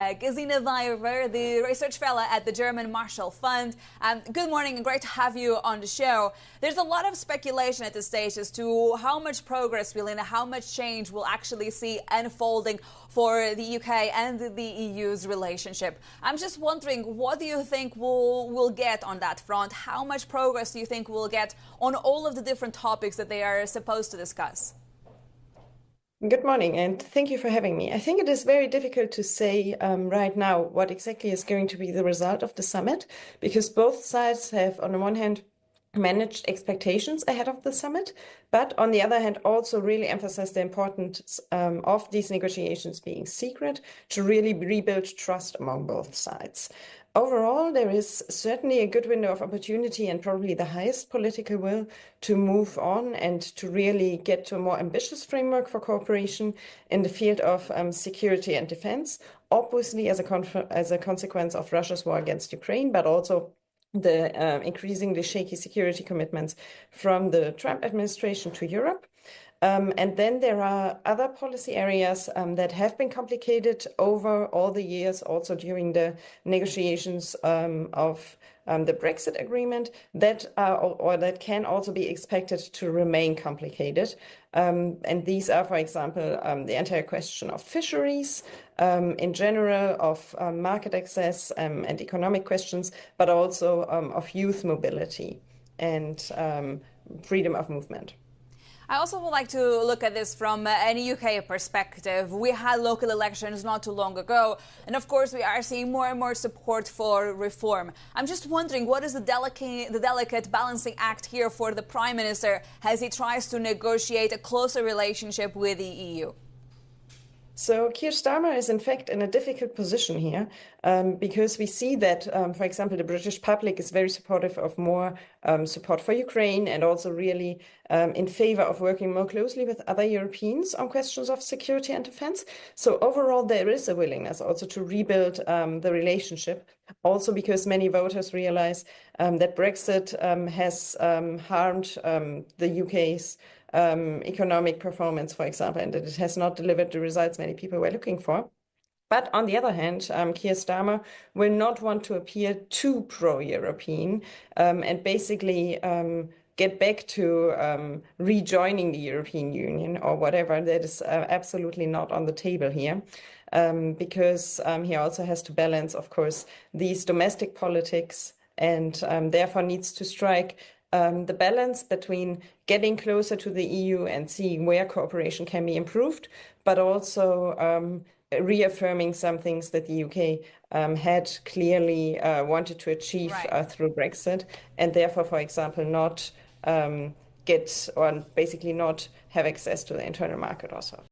Gesine Weber, the research fellow at the German Marshall Fund. Good morning and great to have you on the show. There's a lot of speculation at this stage as to how much progress we'll and how much change we'll actually see unfolding for the UK and the EU's relationship. I'm just wondering, what do you think we'll get on that front? How much progress do you think we'll get on all of the different topics that they are supposed to discuss? Good morning, and thank you for having me. I think it is very difficult to say right now what exactly is going to be the result of the summit, because both sides have, on the one hand, managed expectations ahead of the summit, but on the other hand, also really emphasized the importance of these negotiations being secret to really rebuild trust among both sides. Overall, there is certainly a good window of opportunity and probably the highest political will to move on and to really get to a more ambitious framework for cooperation in the field of security and defense, obviously as a consequence of Russia's war against Ukraine, but also the increasingly shaky security commitments from the Trump administration to Europe. And then there are other policy areas that have been complicated over all the years, also during the negotiations of the Brexit agreement, that that can also be expected to remain complicated. And these are, for example, the entire question of fisheries, in general, of market access and economic questions, but also of youth mobility and freedom of movement. I also would like to look at this from an UK perspective. We had local elections not too long ago, and of course we are seeing more and more support for reform. I'm just wondering, what is the delicate balancing act here for the Prime Minister as he tries to negotiate a closer relationship with the EU? So Keir Starmer is in fact in a difficult position here because we see that, for example, the British public is very supportive of more support for Ukraine and also really in favor of working more closely with other Europeans on questions of security and defense. So overall, there is a willingness also to rebuild the relationship, also because many voters realize that Brexit has harmed the UK's economic performance, for example, and that it has not delivered the results many people were looking for. But on the other hand, Keir Starmer will not want to appear too pro-European and basically get back to rejoining the European Union or whatever. That is absolutely not on the table here. Because he also has to balance, of course, these domestic politics and therefore needs to strike the balance between getting closer to the EU and seeing where cooperation can be improved, but also reaffirming some things that the UK had clearly wanted to achieve through Brexit, and therefore, for example, not get or basically not have access to the internal market also.